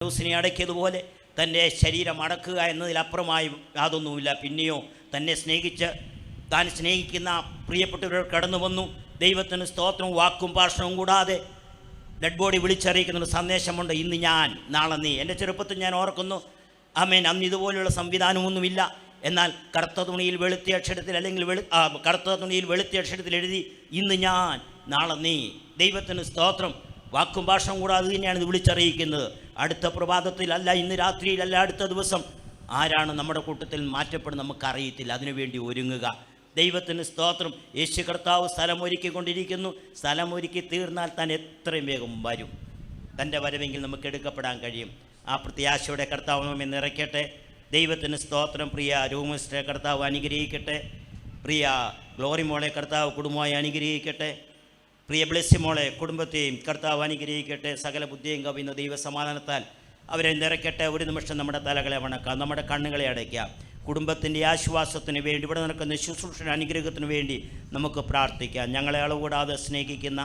ൂസിനെ അടക്കിയതുപോലെ തൻ്റെ ശരീരം അടക്കുക എന്നതിലപ്പുറമായി യാതൊന്നുമില്ല. പിന്നെയോ തന്നെ താൻ സ്നേഹിക്കുന്ന പ്രിയപ്പെട്ടവർ കടന്നു വന്നു. ദൈവത്തിന് സ്തോത്രവും വാക്കും ഭാഷണവും കൂടാതെ ഡെഡ് ബോഡി വിളിച്ചറിയിക്കുന്നൊരു സന്ദേശമുണ്ട്. ഇന്ന് ഞാൻ, നാളെ നീ. എൻ്റെ ചെറുപ്പത്തിൽ ഞാൻ ഓർക്കുന്നു, ആമേൻ, അന്ന് ഇതുപോലെയുള്ള സംവിധാനമൊന്നുമില്ല. എന്നാൽ കറുത്ത തുണിയിൽ വെളുത്തിയ അക്ഷരത്തിൽ, അല്ലെങ്കിൽ കറുത്ത തുണിയിൽ വെളുത്തിയ അക്ഷരത്തിൽ എഴുതി, ഇന്ന് ഞാൻ, നാളെ നീ. ദൈവത്തിന് സ്തോത്രം. വാക്കും ഭാഷവും കൂടാതെ തന്നെയാണ് ഇത് വിളിച്ചറിയിക്കുന്നത്. അടുത്ത പ്രഭാതത്തിലല്ല, ഇന്ന് രാത്രിയിലല്ല, അടുത്ത ദിവസം ആരാണ് നമ്മുടെ കൂട്ടത്തിൽ മാറ്റപ്പെടുന്നത് നമുക്കറിയത്തില്ല. അതിനുവേണ്ടി ഒരുങ്ങുക. ദൈവത്തിന് സ്തോത്രം. യേശു കർത്താവ് സ്ഥലമൊരുക്കിക്കൊണ്ടിരിക്കുന്നു. സ്ഥലമൊരുക്കി തീർന്നാൽ താൻ എത്രയും വേഗം വരും. തൻ്റെ വരവെങ്കിൽ നമുക്ക് എടുക്കപ്പെടാൻ കഴിയും. ആ പ്രത്യാശയുടെ കർത്താവ് നമ്മെ നിറയ്ക്കട്ടെ. ദൈവത്തിന് സ്തോത്രം. പ്രിയ രൂമിസ്റ്ററെ കർത്താവ് അനുഗ്രഹിക്കട്ടെ. പ്രിയ ഗ്ലോറി മോളെ കർത്താവ് കുടുംബമായി അനുഗ്രഹിക്കട്ടെ. പ്രിയ ബ്ലെസ്സി മോളെ കുടുംബത്തെയും കർത്താവ് അനുഗ്രഹിക്കട്ടെ. സകല ബുദ്ധിയും കവിയുന്ന ദൈവസമാധാനത്താൽ അവരെ നിറയ്ക്കട്ടെ. ഒരു നിമിഷം നമ്മുടെ തലകളെ വണക്കാം, നമ്മുടെ കണ്ണുകളെ അടയ്ക്കാം. കുടുംബത്തിൻ്റെ ആശ്വാസത്തിന് വേണ്ടി, ഇവിടെ നടക്കുന്ന ശുശ്രൂഷ അനുഗ്രഹത്തിന് വേണ്ടി നമുക്ക് പ്രാർത്ഥിക്കാം. ഞങ്ങളെ അളവുകൂടാതെ സ്നേഹിക്കുന്ന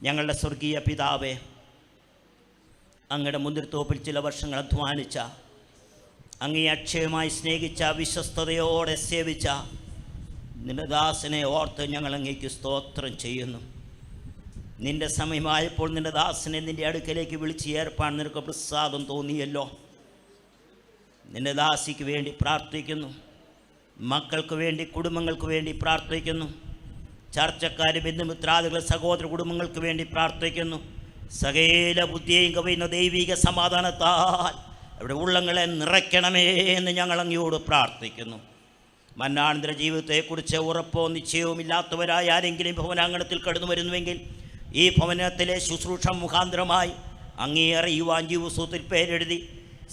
ഞങ്ങളുടെ സ്വർഗീയ പിതാവേ, അങ്ങയുടെ മുന്തിരിത്തോപ്പിൽ ചില വർഷങ്ങൾ അധ്വാനിച്ച, അങ്ങേ അക്ഷയമായി സ്നേഹിച്ച, വിശ്വസ്തയോടെ സേവിച്ച നിന്റെ ദാസനെ ഓർത്ത് ഞങ്ങൾ അങ്ങേക്ക് സ്തോത്രം ചെയ്യുന്നു. നിന്റെ സമയമായപ്പോൾ നിന്റെ ദാസനെ നിന്റെ അടുക്കലേക്ക് വിളിച്ച് ഏർപ്പാൻ നിനക്ക് പ്രസാദം തോന്നിയല്ലോ. നിന്റെ ദാസിക്ക് വേണ്ടി പ്രാർത്ഥിക്കുന്നു. മക്കൾക്ക് വേണ്ടി, കുടുംബങ്ങൾക്ക് വേണ്ടി പ്രാർത്ഥിക്കുന്നു. ചർച്ചക്കാർ, ബന്ധുമിത്രാദികൾ, സഹോദര കുടുംബങ്ങൾക്ക് വേണ്ടി പ്രാർത്ഥിക്കുന്നു. സകല ബുദ്ധിയെയും കവിയുന്ന ദൈവിക സമാധാനത്താൽ അവിടെ ഉള്ളങ്ങളെ നിറയ്ക്കണമേ എന്ന് ഞങ്ങൾ അങ്ങയോട് പ്രാർത്ഥിക്കുന്നു. മരണാനന്തര ജീവിതത്തെക്കുറിച്ച് ഉറപ്പോ നിശ്ചയവും ഇല്ലാത്തവരായ ആരെങ്കിലും ഭവനാങ്കണത്തിൽ കടന്നു വരുന്നുവെങ്കിൽ ഈ ഭവനത്തിലെ ശുശ്രൂഷ മുഖാന്തരമായി അങ്ങേ അറിയുവാൻ ജീവസൂത്തിൽ പേരെഴുതി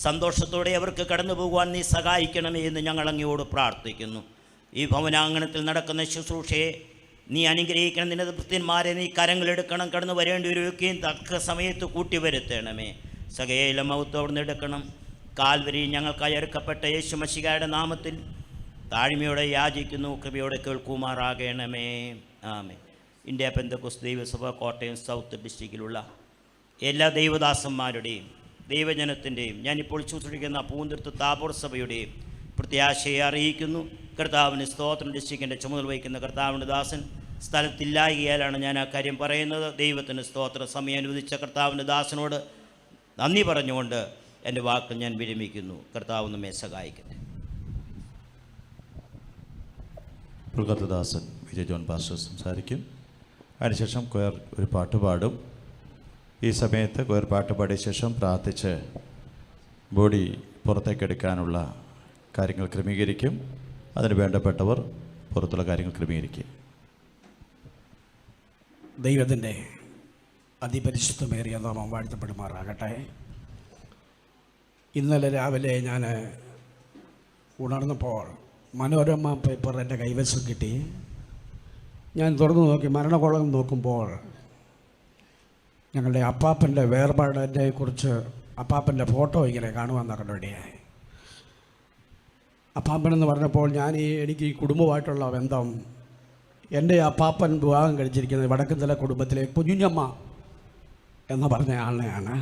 സന്തോഷത്തോടെ അവർക്ക് കടന്നു പോകുവാൻ നീ സഹായിക്കണമേ എന്ന് ഞങ്ങൾ അങ്ങയോട് പ്രാർത്ഥിക്കുന്നു. ഈ ഭവനാങ്കണത്തിൽ നടക്കുന്ന ശുശ്രൂഷയെ നീ അനുഗ്രഹിക്കണം. നിന്റെ ഭൃത്യന്മാരെ നീ കരങ്ങളെടുക്കണം. കടന്നു വരേണ്ടിവരൊക്കെയും തക്ക സമയത്ത് കൂട്ടി വരുത്തണമേ. സകല മഹത്വം എടുക്കണം. കാൽവരി ഞങ്ങൾക്കായി അറുക്കപ്പെട്ട യേശു മശിഹായുടെ നാമത്തിൽ താഴ്മയോടെ യാചിക്കുന്നു. കൃപയോടെ കേൾക്കുമാറാകണമേ. ആമേൻ. ഇന്ത്യ പെന്തക്കോസ്ത് ദൈവസഭ കോട്ടയം സൗത്ത് ഡിസ്ട്രിക്റ്റിലുള്ള എല്ലാ ദൈവദാസന്മാരുടെയും ദൈവജനത്തിൻ്റെയും ഞാനിപ്പോൾ ശുശ്രൂഷിക്കുന്ന പൂന്തുരുത്ത് താബോർ സഭയുടെയും പ്രത്യാശയെ അറിയിക്കുന്നു. കർത്താവിന് സ്തോത്രം. ഡിസ്ട്രിക്റ്റിൻ്റെ ചുമതല വഹിക്കുന്ന കർത്താവിൻ്റെ ദാസൻ സ്ഥലത്തില്ലായകയാലാണ് ഞാൻ ആ കാര്യം പറയുന്നത്. ദൈവത്തിന് സ്തോത്രം. സമയം അനുവദിച്ച കർത്താവിൻ്റെ ദാസനോട് നന്ദി പറഞ്ഞുകൊണ്ട് എൻ്റെ വാക്ക് ഞാൻ വിരമിക്കുന്നു. കർത്താവ് നമ്മെ സഹായിക്കട്ടെ. ദാസൻ വിജയ് ജോൺ പാസ്റ്റർ സംസാരിക്കും. അതിനുശേഷം കൊയർ ഒരു പാട്ട് പാടും. ഈ സമയത്ത് കൊയർ പാട്ട് പാടിയ ശേഷം പ്രാർത്ഥിച്ച് ബോഡി പുറത്തേക്കെടുക്കാനുള്ള കാര്യങ്ങൾ ക്രമീകരിക്കും. അതിന് വേണ്ടപ്പെട്ടവർ പുറത്തുള്ള കാര്യങ്ങൾ ക്രമീകരിക്കും. ദൈവത്തിൻ്റെ അതിപരിശുദ്ധമേറിയ നാമം വാഴ്ത്തപ്പെടുമാറാകട്ടെ. ഇന്നലെ രാവിലെ ഞാൻ ഉണർന്നപ്പോൾ മനോരമ പേപ്പർ എൻ്റെ കൈവശം കിട്ടി. ഞാൻ തുറന്നു നോക്കി, മരണകോളം നോക്കുമ്പോൾ ഞങ്ങളുടെ അപ്പാപ്പൻ്റെ വേർപാടിനെ കുറിച്ച് അപ്പാപ്പൻ്റെ ഫോട്ടോ ഇങ്ങനെ കാണുവാൻ നടന്നിടയായി. അപ്പാപ്പനെന്ന് പറഞ്ഞപ്പോൾ എനിക്ക് ഈ കുടുംബമായിട്ടുള്ള ബന്ധം, എൻ്റെ അപ്പാപ്പൻ വിവാഹം കഴിച്ചിരിക്കുന്നത് വടക്കുംതല കുടുംബത്തിലെ കുഞ്ഞുഞ്ഞമ്മ എന്ന് പറഞ്ഞ ആളിനെയാണ്.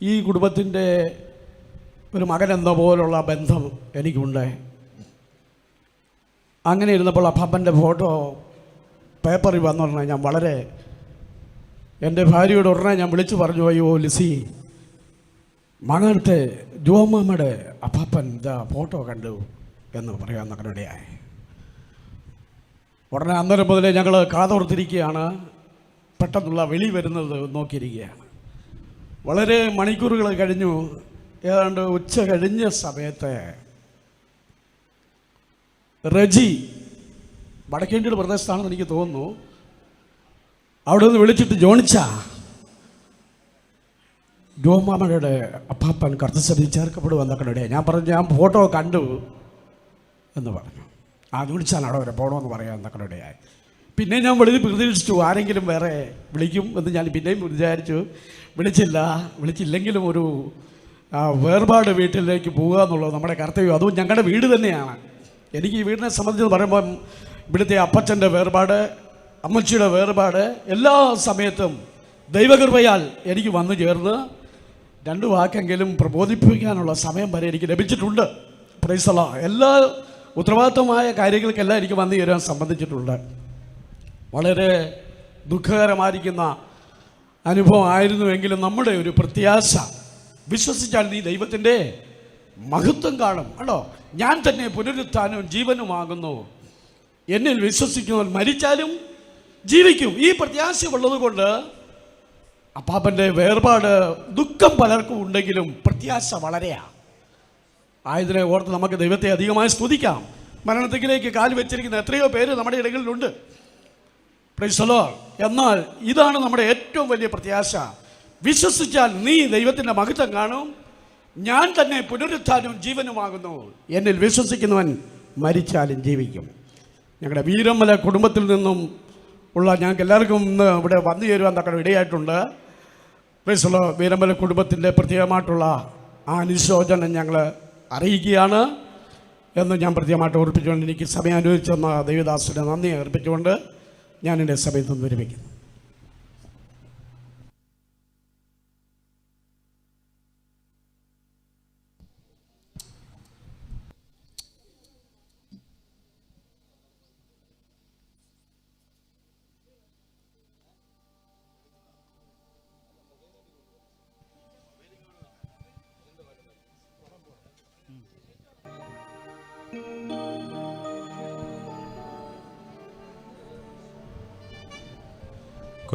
ഈ കുടുംബത്തിൻ്റെ ഒരു മകനെന്ന പോലുള്ള ബന്ധം എനിക്കുണ്ട്. അങ്ങനെ ഇരുന്നപ്പോൾ അപ്പാപ്പൻ്റെ ഫോട്ടോ പേപ്പറിൽ വന്നുടനെ ഞാൻ എൻ്റെ ഭാര്യയോട് ഉടനെ ഞാൻ വിളിച്ചു പറഞ്ഞു, അയ്യോ ലിസി, മകനത്തെ ജോമ്മയുടെ അപ്പാപ്പൻ ഇതാ ഫോട്ടോ കണ്ടു എന്ന് പറയാൻ നടന്നിടയായി. ഉടനെ അന്നേരം മുതലേ ഞങ്ങൾ കാതോർത്തിരിക്കുകയാണ്. പെട്ടെന്നുള്ള വെളി വരുന്നത് നോക്കിയിരിക്കുകയാണ്. വളരെ മണിക്കൂറുകൾ കഴിഞ്ഞു. ഏതാണ്ട് ഉച്ച കഴിഞ്ഞ സമയത്ത് റജി, വടക്കേണ്ടിയുടെ പ്രദേശത്താണെന്ന് എനിക്ക് തോന്നുന്നു, അവിടെ നിന്ന് വിളിച്ചിട്ട്, ജോമാമയുടെ അപ്പാപ്പൻ കർത്തസഭയിൽ ചേർക്കപ്പെടുവന്നൊക്കെ ഞാൻ പറഞ്ഞു, ഞാൻ ഫോട്ടോ കണ്ടു എന്ന് പറഞ്ഞു. ജോണിച്ചാണ് അവിടെ വരെ പോകണമെന്ന് പറയാൻ എന്നൊക്കെ ആയി. പിന്നെ ഞാൻ വെളിയിൽ പ്രതീക്ഷിച്ചു ആരെങ്കിലും വേറെ വിളിക്കും എന്ന് ഞാൻ പിന്നെയും വിചാരിച്ചു. വിളിച്ചില്ലെങ്കിലും ഒരു വേർപാട് വീട്ടിലേക്ക് പോകുക എന്നുള്ളത് നമ്മുടെ കർത്തവ്യം. അതും ഞങ്ങളുടെ വീട് തന്നെയാണ്. എനിക്ക് ഈ വീടിനെ സംബന്ധിച്ച് പറയുമ്പം ഇവിടുത്തെ അപ്പച്ചൻ്റെ വേർപാട്, അമ്മച്ചിയുടെ വേർപാട് എല്ലാ സമയത്തും ദൈവകൃപയാൽ എനിക്ക് വന്നു ചേർന്ന് 2 വാക്കെങ്കിലും പ്രബോധിപ്പിക്കാനുള്ള സമയം വരെ എനിക്ക് ലഭിച്ചിട്ടുണ്ട്. Price the Lord. എല്ലാ ഉത്തരവാദിത്തമായ കാര്യങ്ങൾക്കെല്ലാം എനിക്ക് വന്നു ചേരാൻ സംബന്ധിച്ചിട്ടുണ്ട്. വളരെ ദുഃഖകരമായിരിക്കുന്ന അനുഭവം ആയിരുന്നുവെങ്കിലും നമ്മുടെ ഒരു പ്രത്യാശ, വിശ്വസിച്ചാൽ നീ ദൈവത്തിൻ്റെ മഹത്വം കാണും. കേട്ടോ, ഞാൻ തന്നെ പുനരുത്ഥാനവും ജീവനുമാകുന്നു, എന്നിൽ വിശ്വസിക്കുന്നവൻ മരിച്ചാലും ജീവിക്കും. ഈ പ്രത്യാശ ഉള്ളത് കൊണ്ട് അപ്പാപ്പൻ്റെ വേർപാട് ദുഃഖം പലർക്കും ഉണ്ടെങ്കിലും പ്രത്യാശ വളരെയാണ്. ആയതിനെ ഓർത്ത് നമുക്ക് ദൈവത്തെ അധികമായി സ്തുതിക്കാം. മരണത്തിലേക്ക് കാല് വെച്ചിരിക്കുന്ന എത്രയോ പേര് നമ്മുടെ ഇടങ്ങളിലുണ്ട്. Price the Lord. എന്നാൽ ഇതാണ് നമ്മുടെ ഏറ്റവും വലിയ പ്രത്യാശ. വിശ്വസിച്ചാൽ നീ ദൈവത്തിൻ്റെ മഹത്വം കാണും, ഞാൻ തന്നെ പുനരുത്ഥാനവും ജീവനുമാകുന്നു, എന്നിൽ വിശ്വസിക്കുന്നവൻ മരിച്ചാലും ജീവിക്കും. ഞങ്ങളുടെ വീരമല കുടുംബത്തിൽ നിന്നും ഉള്ള ഞങ്ങൾക്ക് എല്ലാവർക്കും ഇന്ന് ഇവിടെ വന്നു ചേരുവാൻ തക്ക ഇടയായിട്ടുണ്ട്. Praise the Lord. വീരമല കുടുംബത്തിൻ്റെ പ്രത്യേകമായിട്ടുള്ള ആ അനുശോചനം ഞങ്ങൾ അറിയിക്കുകയാണ് എന്ന് ഞാൻ പ്രത്യേകമായിട്ട് ഓർപ്പിച്ചുകൊണ്ട് എനിക്ക് സമയം അനുവദിച്ചെന്ന ദൈവദാസനെ നന്ദി അർപ്പിച്ചുകൊണ്ട് ഞാൻ എൻ്റെ സമയത്ത് വിരമിക്കുന്നു.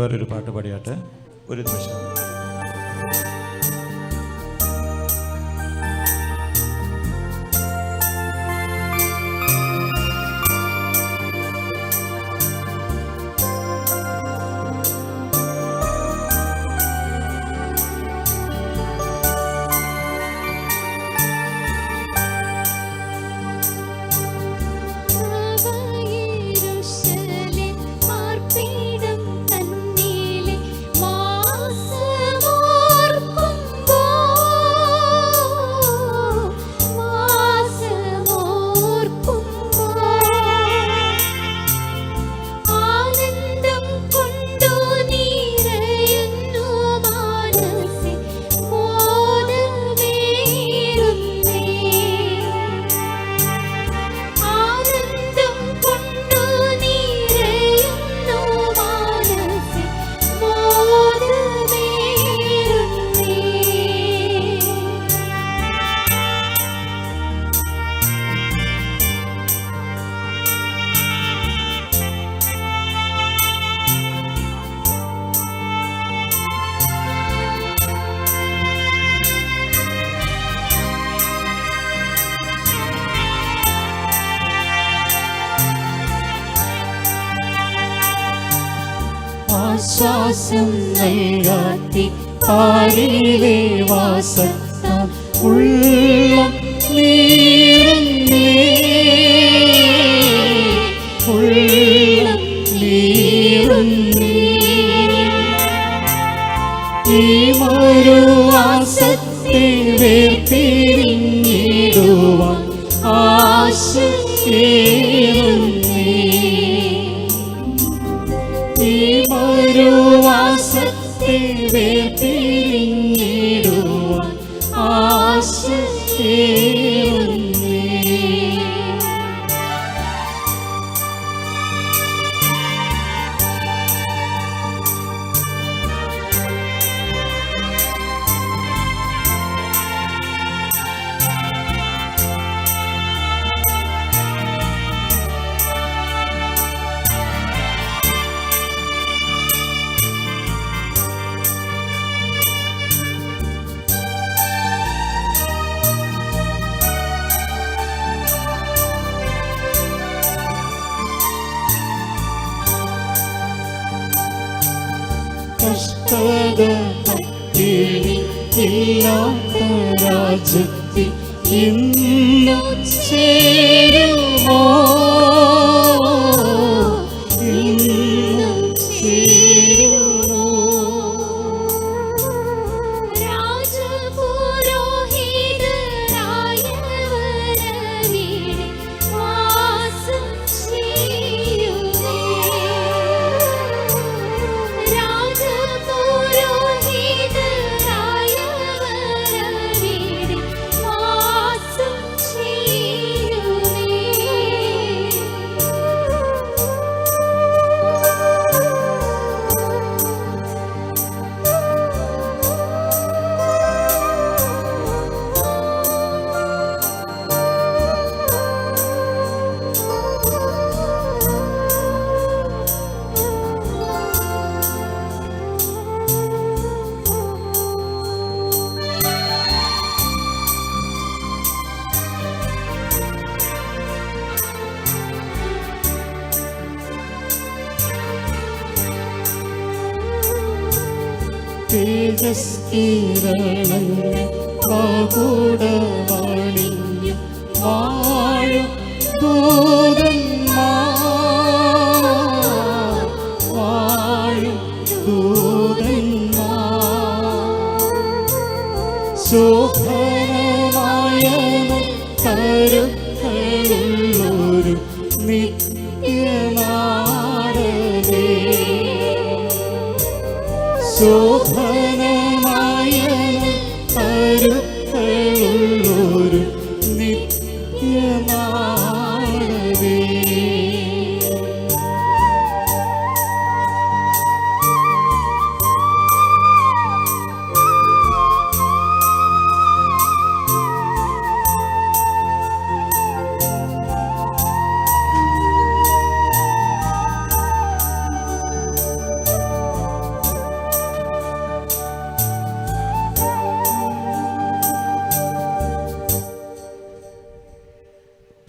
ഒരു പാട്ട് പാടിയാട്ടെ. ഒരു നിമിഷം. ആശ്വാസം നൽകാത്തി പാരിലെ വാസത്താൽ ഉള്ളം നീറുന്നേ, ഉള്ളം നീറുന്നേ. ഈ മരുവാസത്തെ വേർപിരിഞ്ഞിടുവാൻ ആശയേറുന്നേ. ഈ മരുവാസത്തെ വേർപിരിഞ്ഞിടുവാൻ ആശയേറുന്നേ. കഷ്ടത പട്ടിണി ഇല്ലാത്ത രാജ്യത്തിൽ ഇന്നു ചേരുമോ, ഇന്നു ചേരുമോ. രാജപുരോഹിതരായവരവിടെ വാസം ചെയ്യുവേ. കിരണങ്ങൾ മകുടമണിഞ്ഞു വാഴും ദൂതന്മാർ, വാഴും ദൂതന്മാർ. ശോഭനമായ കരുക്കളുള്ളൊരു നിത്യനാടനേ, ശോഭനമായ കരുക്കളുള്ളൊരു നിത്യനാടനേ.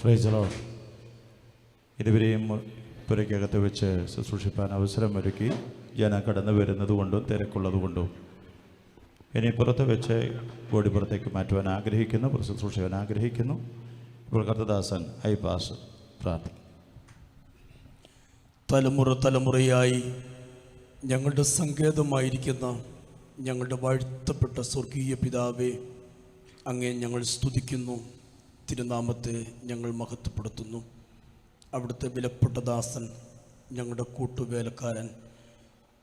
Praise the Lord. ഇരുവരെയും പുരയ്ക്കകത്ത് വെച്ച് ശുശ്രൂഷിപ്പാൻ അവസരമൊരുക്കി ജനം കടന്നു വരുന്നത് കൊണ്ടും തിരക്കുള്ളത് കൊണ്ടും ഇനി പുറത്ത് വെച്ച് ബോഡി പുറത്തേക്ക് മാറ്റുവാൻ ആഗ്രഹിക്കുന്നു, ശുശ്രൂഷിക്കാൻ ആഗ്രഹിക്കുന്നു. ഇപ്പോൾ കർത്തദാസൻ ഐപാസ് പ്രാർത്ഥിക്കും. തലമുറ തലമുറയായി ഞങ്ങളുടെ സങ്കേതമായിരിക്കുന്ന ഞങ്ങളുടെ വാഴ്ത്തപ്പെട്ട സ്വർഗീയ പിതാവേ, അങ്ങേ ഞങ്ങൾ സ്തുതിക്കുന്നു, തിരുനാമത്തെ ഞങ്ങൾ മഹത്വപ്പെടുത്തുന്നു. അവിടുത്തെ വിലപ്പെട്ട ദാസൻ, ഞങ്ങളുടെ കൂട്ടുവേലക്കാരൻ,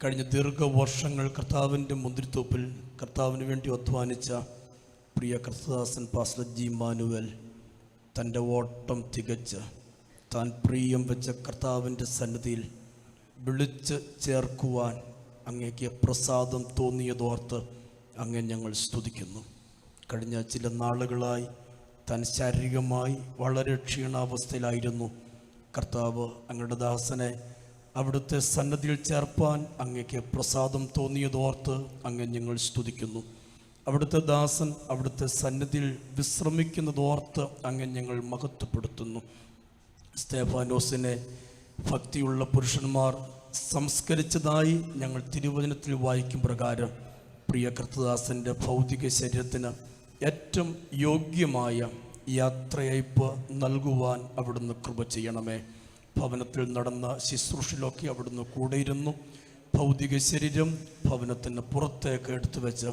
കഴിഞ്ഞ ദീർഘവർഷങ്ങൾ കർത്താവിൻ്റെ മുന്തിരിത്തോപ്പിൽ കർത്താവിന് വേണ്ടി അധ്വാനിച്ച പ്രിയ കർത്തദാസൻ പാസ്റ്റർ ജി മാനുവൽ തൻ്റെ ഓട്ടം തികച്ച് താൻ പ്രിയം വെച്ച കർത്താവിൻ്റെ സന്നിധിയിൽ വിളിച്ച് ചേർക്കുവാൻ അങ്ങേക്ക് പ്രസാദം തോന്നിയതോർത്ത് അങ്ങേ ഞങ്ങൾ സ്തുതിക്കുന്നു. കഴിഞ്ഞ ചില നാളുകളായി താൻ ശാരീരികമായി വളരെ ക്ഷീണാവസ്ഥയിലായിരുന്നു. കർത്താവ് അങ്ങയുടെ ദാസനെ അവിടുത്തെ സന്നിധിയിൽ ചേർപ്പാൻ അങ്ങേക്ക് പ്രസാദം തോന്നിയതോർത്ത് അങ്ങ് ഞങ്ങൾ സ്തുതിക്കുന്നു. അവിടുത്തെ ദാസൻ അവിടുത്തെ സന്നിധിയിൽ വിശ്രമിക്കുന്നതോർത്ത് അങ്ങ് ഞങ്ങൾ മഹത്വപ്പെടുത്തുന്നു. സ്തേഫാനോസിനെ ഭക്തിയുള്ള പുരുഷന്മാർ സംസ്കരിച്ചതായി ഞങ്ങൾ തിരുവചനത്തിൽ വായിക്കും പ്രകാരം പ്രിയ കർത്തദാസൻ്റെ ഭൗതിക ശരീരത്തിന് ഏറ്റവും യോഗ്യമായ യാത്രയയപ്പ് നൽകുവാൻ അവിടുന്ന് കൃപ ചെയ്യണമേ. ഭവനത്തിൽ നടന്ന ശുശ്രൂഷയിലൊക്കെ അവിടുന്ന് കൂടെയിരുന്നു. ഭൗതിക ശരീരം ഭവനത്തിന് പുറത്തേക്ക് എടുത്തു വെച്ച്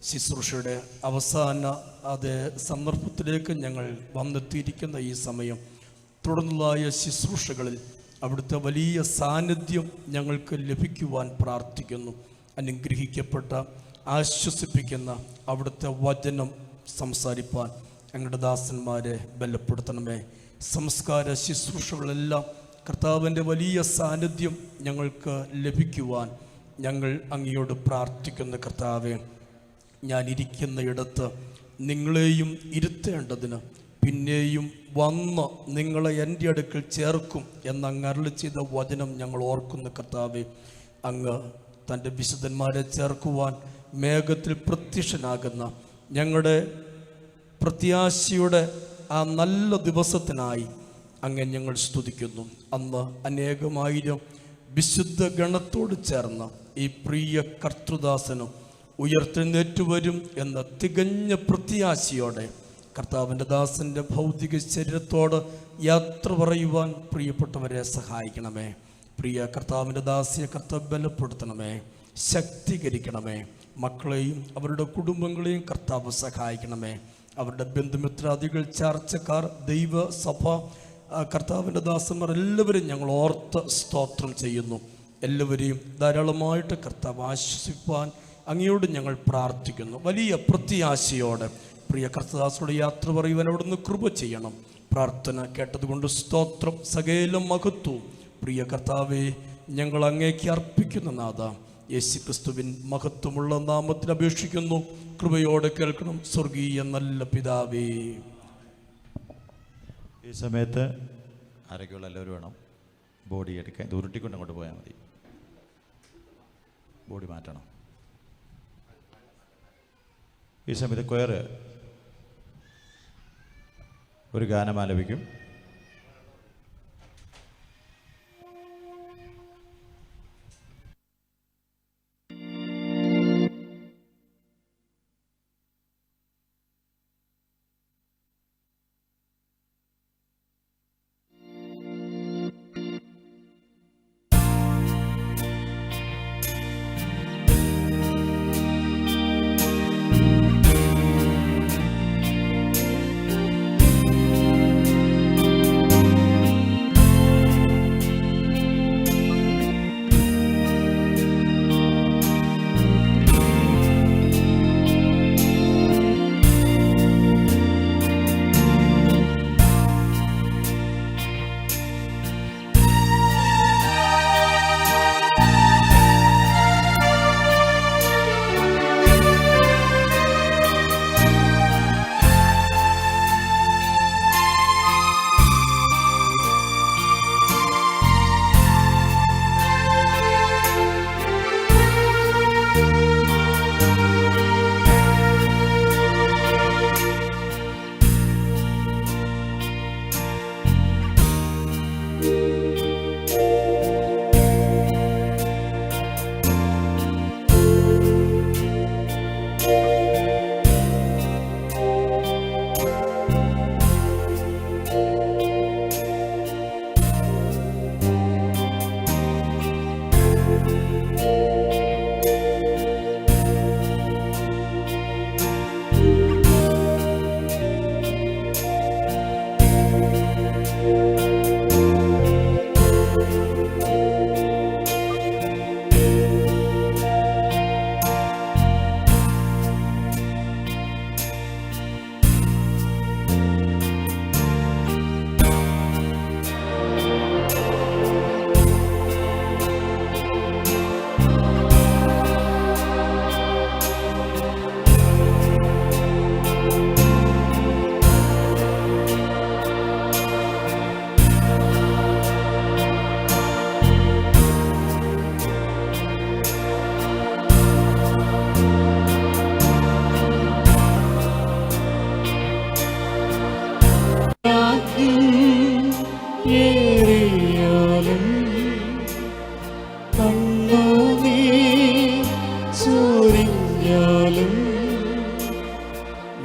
ശുശ്രൂഷയുടെ അവസാന അതേ സന്ദർഭത്തിലേക്ക് ഞങ്ങൾ വന്നെത്തിയിരിക്കുന്ന ഈ സമയം തുടർന്നുള്ളായ ശുശ്രൂഷകളിൽ അവിടുത്തെ വലിയ സാന്നിധ്യം ഞങ്ങൾക്ക് ലഭിക്കുവാൻ പ്രാർത്ഥിക്കുന്നു. അനുഗ്രഹിക്കപ്പെട്ട ആശ്വസിപ്പിക്കുന്ന അവിടുത്തെ വചനം സംസാരിപ്പാൻ ഞങ്ങളുടെ ദാസന്മാരെ ബലപ്പെടുത്തണമേ. സംസ്കാര ശുശ്രൂഷകളെല്ലാം കർത്താവിൻ്റെ വലിയ സാന്നിധ്യം ഞങ്ങൾക്ക് ലഭിക്കുവാൻ ഞങ്ങൾ അങ്ങയോട് പ്രാർത്ഥിക്കുന്ന കർത്താവേ, ഞാനിരിക്കുന്ന ഇടത്ത് നിങ്ങളെയും ഇരുത്തേണ്ടതിന് പിന്നെയും വന്ന് നിങ്ങളെ എൻ്റെ അടുക്കൽ ചേർക്കും എന്നങ്ങ് അരുളി ചെയ്ത വചനം ഞങ്ങൾ ഓർക്കുന്ന കർത്താവേ, അങ്ങ് തൻ്റെ വിശുദ്ധന്മാരെ ചേർക്കുവാൻ മേഘത്തിൽ പ്രത്യക്ഷനാകുന്ന ഞങ്ങളുടെ പ്രത്യാശയുടെ ആ നല്ല ദിവസത്തിനായി അങ്ങ് ഞങ്ങൾ സ്തുതിക്കുന്നു. അന്ന് അനേകമായിരം വിശുദ്ധ ഗണത്തോട് ചേർന്ന് ഈ പ്രിയ കർത്തൃദാസനും ഉയർത്തെഴുന്നേറ്റ് വരും എന്ന തികഞ്ഞ പ്രത്യാശയോടെ കർത്താവിൻ്റെ ദാസൻ്റെ ഭൗതിക ശരീരത്തോട് യാത്ര പറയുവാൻ പ്രിയപ്പെട്ടവരെ സഹായിക്കണമേ. പ്രിയ കർത്താവിൻ്റെ ദാസിയെ കർത്താവ് ബലപ്പെടുത്തണമേ, ശക്തീകരിക്കണമേ. മക്കളെയും അവരുടെ കുടുംബങ്ങളെയും കർത്താവ് സഹായിക്കണമേ. അവരുടെ ബന്ധുമിത്രാദികൾ, ചാർച്ചക്കാർ, ദൈവസഭ, കർത്താവിൻ്റെ ദാസന്മാർ എല്ലാവരും ഞങ്ങൾ ഓർത്ത് സ്തോത്രം ചെയ്യുന്നു. എല്ലാവരെയും ധാരാളമായിട്ട് കർത്താവ് ആശ്വസിപ്പാൻ അങ്ങയോട് ഞങ്ങൾ പ്രാർത്ഥിക്കുന്നു. വലിയ പ്രത്യാശയോടെ പ്രിയ കർത്തദാസോട് യാത്ര പറയുവാൻ അവിടുന്ന് കൃപ ചെയ്യണം. പ്രാർത്ഥന കേട്ടതുകൊണ്ട് സ്തോത്രം. സകല മഹത്വവും പ്രിയ കർത്താവെ ഞങ്ങൾ അങ്ങേക്ക് അർപ്പിക്കുന്ന നാഥ, യേശുക്രിസ്തുവിൻ മഹത്വമുള്ള നാമത്തിൽ അപേക്ഷിക്കുന്നു. കൃപയോടെ കേൾക്കണം സ്വർഗീയ നല്ല പിതാവേ. ഈ സമയത്ത് ആരോഗ്യമുള്ള എല്ലാവരും വേണം ബോഡി എടുക്കാൻ. ഇത് ഉരുട്ടിക്കൊണ്ട് അങ്ങോട്ട് പോയാൽ മതി. ബോഡി മാറ്റണം. ഈ സമയത്ത് കൊയർ ഒരു ഗാനം ആലപിക്കും.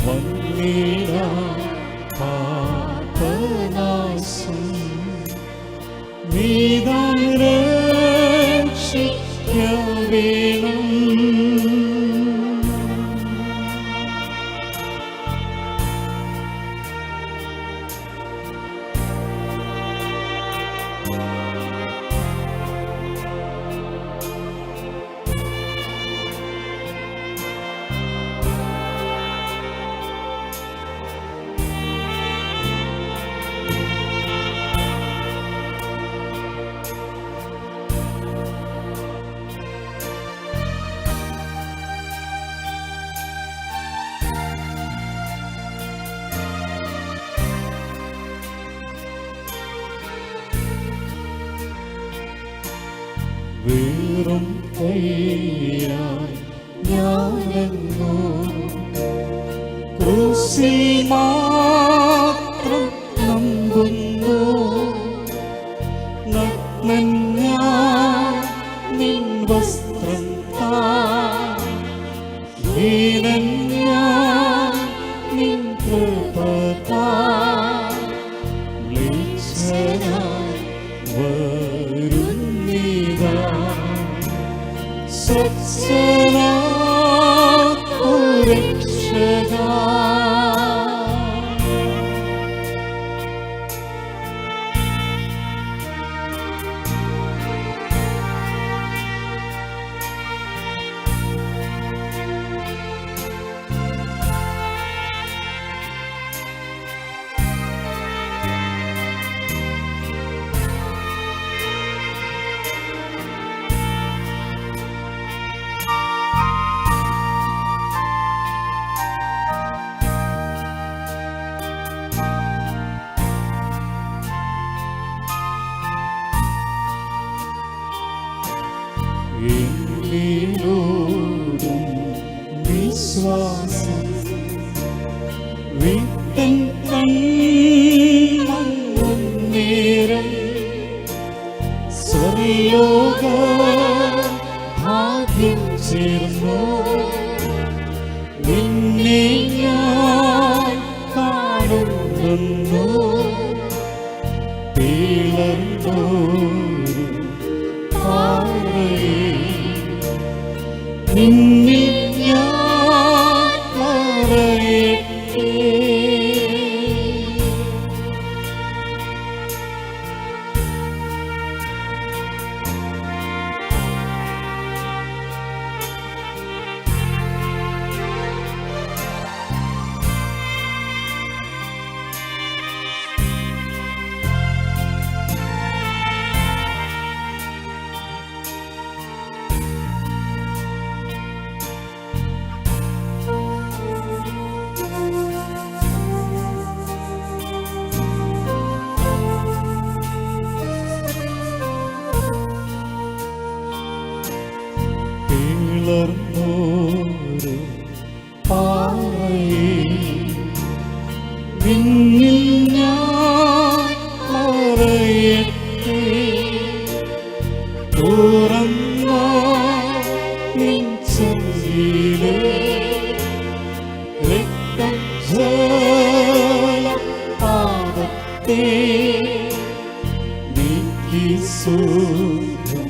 വന്നിടാ പാപനാശം നീതാൻ രക്ഷിക്ക വേണം. വെറും കൈയായി ഞാനെങ്ങോ ക്രൂശിൽ മാത്രം നമ്പുന്നു. നഗ്നൻ ഞാൻ നിൻ വസ്ത്രം താ, ദീനൻ ഞാൻ നിൻ കൃപ താ. മ്ലേച്ഛനായി വരുന്നിതാ സ്വച്ഛനാക്കു രക്ഷകാ. എന്നിലോടും വിശ്വാസം വിട്ടൻ കണ്ണും നേരം സ്വർലോക ഭാഗ്യം ചേർന്നു. നിന്നെ ഞാൻ കാണുന്നു പിളർന്നോ നിന്നിൽ ഞാൻ മറയട്ടെ. പിളർന്നോരു പാറയെ നിന്നിൽ ഞാൻ മറയട്ടെ. തുറന്ന നിൻ ചെവിയിലെ രക്തം പാദത്തെ നീക്കി സുഖം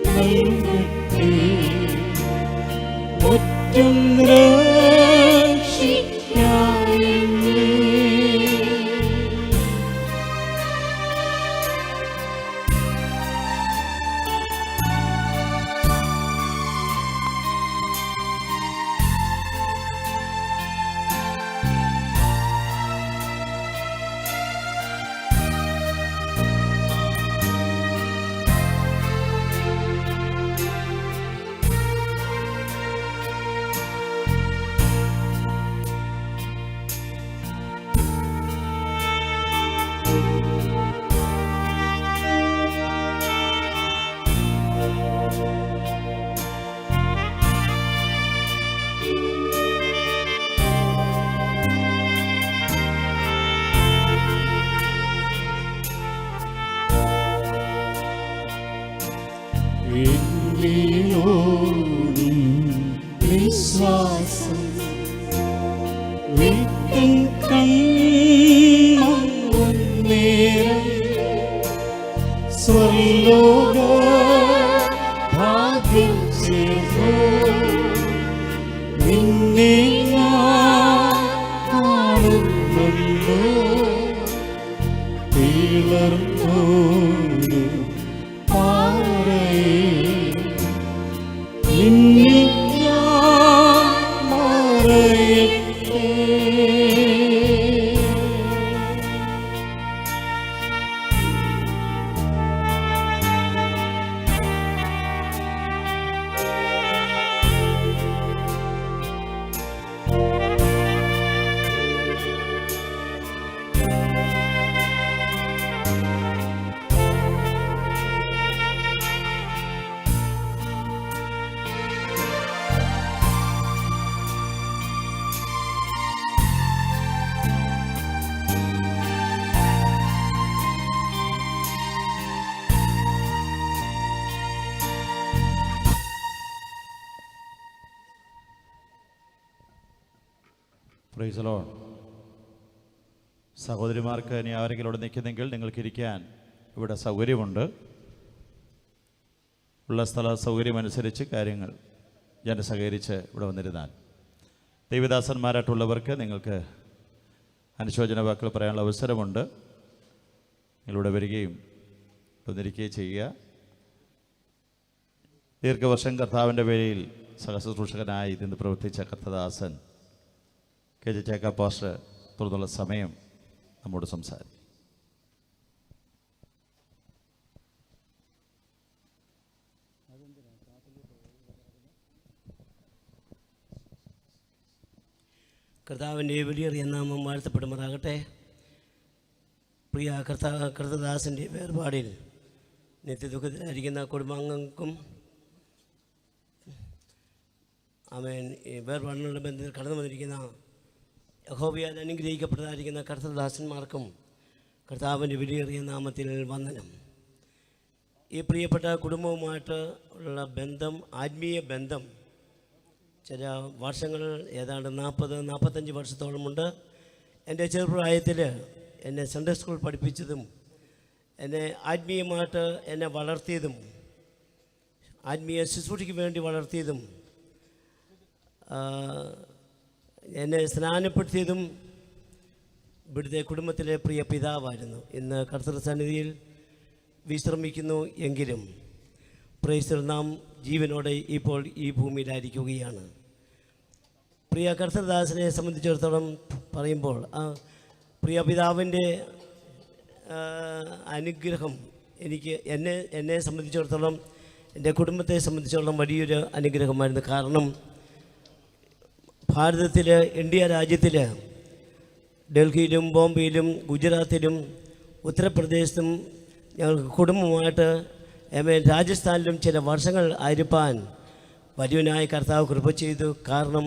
നൽകട്ടെ. ഒറ്റും രക്ഷിക്കായെന്നെ എന്നിലോടും വിശ്വാസം വീട്ടിൻ കണ്ണും നേരം സ്വർലോക ഭാഗ്യം ചേർന്നു നിന്നെ ഞാൻ കാണുന്നുണ്ടോ തീളർന്നോരു പാറയെ നിന്നിൽ ഞാൻ മറയട്ടെ. Price the Lord. സഹോദരിമാർക്ക് ഇനി ആരെങ്കിലും ഇവിടെ നിൽക്കുന്നെങ്കിൽ നിങ്ങൾക്ക് ഇരിക്കാൻ ഇവിടെ സൗകര്യമുണ്ട്. ഉള്ള സ്ഥല സൗകര്യമനുസരിച്ച് കാര്യങ്ങൾ ഞാൻ സഹകരിച്ച് ഇവിടെ വന്നിരുന്നാൽ, ദൈവദാസന്മാരായിട്ടുള്ളവർക്ക് നിങ്ങൾക്ക് അനുശോചന വാക്കുകൾ പറയാനുള്ള അവസരമുണ്ട്. നിങ്ങളിവിടെ വരികയും വന്നിരിക്കുകയും ചെയ്യുക. ദീർഘവർഷം കർത്താവിൻ്റെ വേലയിൽ സഹശുശ്രൂഷകനായി നിന്ന് പ്രവർത്തിച്ച കർത്തദാസൻ KJ ചേക്ക പാസ്റ്റർ തുടർന്നുള്ള സമയം നമ്മോട് സംസാരിക്കും. കർത്താവിൻ്റെ വലിയ നാമം വാഴ്ത്തപ്പെടുമാറാകട്ടെ. പ്രിയ കർത്തദാസൻ്റെ വേർപാടിൽ നിത്യദുഃഖത്തിലായിരിക്കുന്ന കുടുംബാംഗങ്ങൾക്കും അവൻ വേർപാടിനുള്ള ബന്ധത്തിൽ കടന്നു വന്നിരിക്കുന്ന യഹോവയാൽ അനുഗ്രഹിക്കപ്പെട്ടതായിരിക്കുന്ന കർത്തദാസന്മാർക്കും കർത്താവിൻ്റെ വിലയേറിയ നാമത്തിൽ വന്ദനം. ഈ പ്രിയപ്പെട്ട കുടുംബവുമായിട്ട് ഉള്ള ബന്ധം, ആത്മീയ ബന്ധം ചില വർഷങ്ങൾ, ഏതാണ്ട് 40-45 വർഷത്തോളമുണ്ട്. എൻ്റെ ചെറുപ്രായത്തിൽ എന്നെ സൺഡേ സ്കൂൾ പഠിപ്പിച്ചതും എന്നെ ആത്മീയമായിട്ട് എന്നെ വളർത്തിയതും ആത്മീയ ശുശ്രൂഷയ്ക്ക് വേണ്ടി വളർത്തിയതും എന്നെ സ്നാനപ്പെടുത്തിയതും ഇവിടുത്തെ കുടുംബത്തിലെ പ്രിയ പിതാവായിരുന്നു. ഇന്ന് കർത്തൃസന്നിധിയിൽ വിശ്രമിക്കുന്നു എങ്കിലും പ്രൈസ് നാം ജീവനോടെ ഇപ്പോൾ ഈ ഭൂമിയിലായിരിക്കുകയാണ്. പ്രിയ കർത്തൃദാസനെ സംബന്ധിച്ചിടത്തോളം പറയുമ്പോൾ പ്രിയ പിതാവിൻ്റെ അനുഗ്രഹം എന്നെ സംബന്ധിച്ചിടത്തോളം, എൻ്റെ കുടുംബത്തെ സംബന്ധിച്ചിടത്തോളം വലിയൊരു അനുഗ്രഹമായിരുന്നു. കാരണം ഭാരതത്തിൽ, ഇന്ത്യ രാജ്യത്തിൽ, ഡൽഹിയിലും ബോംബെയിലും ഗുജറാത്തിലും ഉത്തർപ്രദേശിലും ഞങ്ങൾക്ക് കുടുംബമായിട്ട് രാജസ്ഥാനിലും ചില വർഷങ്ങൾ ആയിരിക്കാൻ വലിയവനായ കർത്താവ് കൃപ ചെയ്തു. കാരണം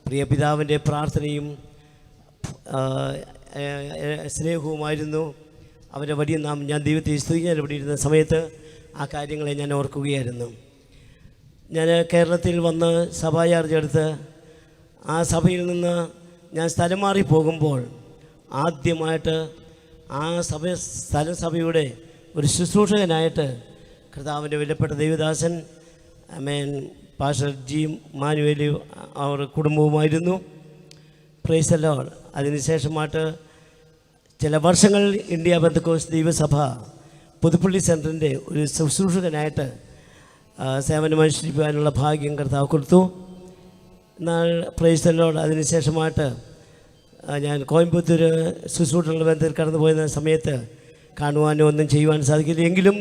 പ്രിയ പിതാവിൻ്റെ പ്രാർത്ഥനയും സ്നേഹവുമായിരുന്നു. അവൻ്റെ വലിയ നാമം ഞാൻ ദൈവത്തെ സ്തുതിക്കാൻ ഇവിടെ ഇരുന്ന സമയത്ത് ആ കാര്യങ്ങളെ ഞാൻ ഓർക്കുകയായിരുന്നു. ഞാൻ കേരളത്തിൽ വന്ന് സഭാചാർജ് എടുത്ത് ആ സഭയിൽ നിന്ന് ഞാൻ സ്ഥലം മാറി പോകുമ്പോൾ ആദ്യമായിട്ട് ആ സഭയുടെ ഒരു ശുശ്രൂഷകനായിട്ട് കർത്താവിൻ്റെ വിലപ്പെട്ട ദൈവദാസൻ പാസ്റ്റർ ജി മാനുവേലി അവർ കുടുംബവുമായിരുന്നു. Praise the Lord. അതിനുശേഷമായിട്ട് ചില വർഷങ്ങൾ ഇന്ത്യ പെന്തക്കോസ്ത് ദൈവസഭ പുതുപ്പള്ളി സെൻറ്ററിൻ്റെ ഒരു ശുശ്രൂഷകനായിട്ട് സേവനമനുഷ്ഠിക്കാനുള്ള ഭാഗ്യം കർത്താവ് കൊടുത്തു. എന്നാൽ പ്രൈസ് ദി ലോർഡ് അതിനുശേഷമായിട്ട് ഞാൻ കോയമ്പത്തൂർ ശുശ്രൂഷകളുടെ ബന്ധത്തിൽ കടന്നു പോയിരുന്ന സമയത്ത് കാണുവാനോ ഒന്നും ചെയ്യുവാൻ സാധിക്കില്ല. എങ്കിലും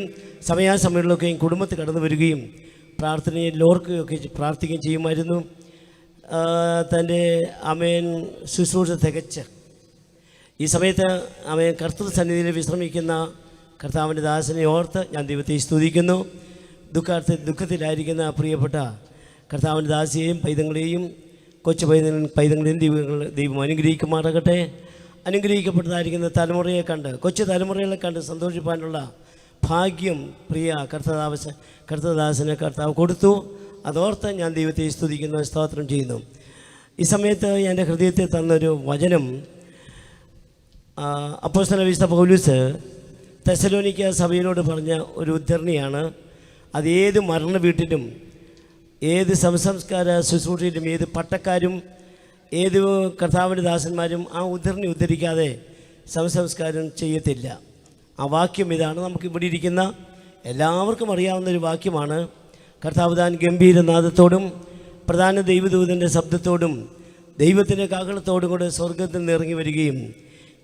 സമയാസമയങ്ങളിലൊക്കെയും കുടുംബത്തിൽ കടന്നു വരികയും പ്രാർത്ഥനയിൽ ഓർക്കുകയൊക്കെ പ്രാർത്ഥിക്കുകയും ചെയ്യുമായിരുന്നു. തൻ്റെ ശുശ്രൂഷ തികച്ച് ഈ സമയത്ത് കർത്തൃസന്നിധിയിൽ വിശ്രമിക്കുന്ന കർത്താവിൻ്റെ ദാസനെ ഓർത്ത് ഞാൻ ദൈവത്തെ സ്തുതിക്കുന്നു. ദുഃഖത്തിലായിരിക്കുന്ന പ്രിയപ്പെട്ട കർത്താവിൻ്റെ ദാസിയെയും പൈതങ്ങളെയും കൊച്ചു പൈതങ്ങളെയും ദൈവം അനുഗ്രഹിക്കുമാറാകട്ടെ. അനുഗ്രഹിക്കപ്പെട്ടതായിരിക്കുന്ന തലമുറയെ കണ്ട്, കൊച്ചു തലമുറകളെ കണ്ട് സന്തോഷിപ്പാനുള്ള ഭാഗ്യം പ്രിയ കർത്തദാസന് കർത്താവ് കൊടുത്തു. അതോർത്ത് ഞാൻ ദൈവത്തെ സ്തുതിക്കുന്നു, സ്തോത്രം ചെയ്യുന്നു. ഈ സമയത്ത് എൻ്റെ ഹൃദയത്തിൽ തന്നൊരു വചനം അപ്പോസ്തലനായ വിശുദ്ധ പൗലോസ് തെസ്സലോനിക്ക സഭയോട് പറഞ്ഞ ഒരു ഉദ്ധരണിയാണ്. അത് ഏത് മരണ വീട്ടിലും ഏത് സംസ്കാര ശുശ്രൂഷയിലും ഏത് പട്ടക്കാരും ഏത് കർത്താവിൻ്റെ ദാസന്മാരും ആ ഉദ്ധരണി ഉദ്ധരിക്കാതെ സംസ്കാരം ചെയ്യത്തില്ല. ആ വാക്യം ഇതാണ്. നമുക്ക് ഇവിടെ ഇരിക്കുന്ന എല്ലാവർക്കും അറിയാവുന്നൊരു വാക്യമാണ്. കർത്താവ് താൻ ഗംഭീരനാദത്തോടും പ്രധാന ദൈവദൂതൻ്റെ ശബ്ദത്തോടും ദൈവത്തിൻ്റെ കാഹളത്തോടും കൂടെ സ്വർഗത്തിൽ നിന്ന് ഇറങ്ങി വരികയും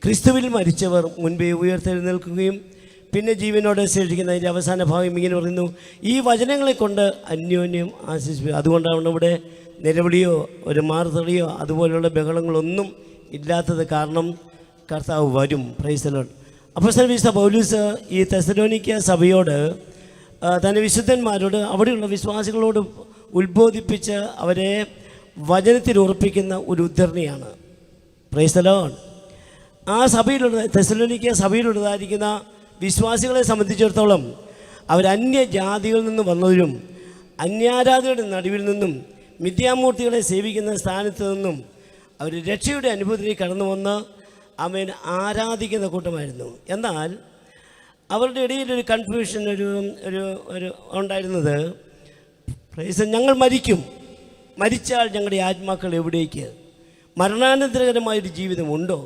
ക്രിസ്തുവിൽ മരിച്ചവർ മുൻപേ ഉയർത്തെഴുന്നേൽക്കുകയും പിന്നെ ജീവനോടെ ശേഷിക്കുന്നതിൻ്റെ അവസാന ഭാഗം ഇങ്ങനെ പറയുന്നു, ഈ വചനങ്ങളെ കൊണ്ട് അന്യോന്യം ആശിച്ചു. അതുകൊണ്ടാണ് ഇവിടെ നിലവിളിയോ ഒരു മാറുതളിയോ അതുപോലെയുള്ള ബഹളങ്ങളൊന്നും ഇല്ലാത്തത്. കാരണം കർത്താവ് വരും. Praise the Lord. അപ്പോസ്തലനായ വിശുദ്ധ പൗലോസ് ഈ തെസ്സലോനിക്ക സഭയോട് തൻ്റെ വിശുദ്ധന്മാരോട് അവിടെയുള്ള വിശ്വാസികളോട് ഉത്ബോധിപ്പിച്ച് അവരെ വചനത്തിൽ ഉറപ്പിക്കുന്ന ഒരു ഉദ്ധരണിയാണ്. Price the Lord. ആ സഭയിലുള്ള തെസ്സലോനിക്ക സഭയിലുള്ളതായിരിക്കുന്ന വിശ്വാസികളെ സംബന്ധിച്ചിടത്തോളം അവർ അന്യജാതികളിൽ നിന്ന് വന്നവരും അന്യാരാധനയുടെ നടുവിൽ നിന്നും മിഥ്യാമൂർത്തികളെ സേവിക്കുന്ന സ്ഥാനത്ത് നിന്നും അവർ രക്ഷയുടെ അനുഭവത്തിൽ കടന്നു വന്ന് അവൻ ആരാധിക്കുന്ന കൂട്ടമായിരുന്നു. എന്നാൽ അവരുടെ ഇടയിലൊരു കൺഫ്യൂഷൻ ഒരു ഉണ്ടായിരുന്നത്, ഞങ്ങൾ മരിച്ചാൽ ഞങ്ങളുടെ ആത്മാക്കൾ എവിടേക്ക്, മരണാനന്തരകരമായൊരു ജീവിതമുണ്ടോ?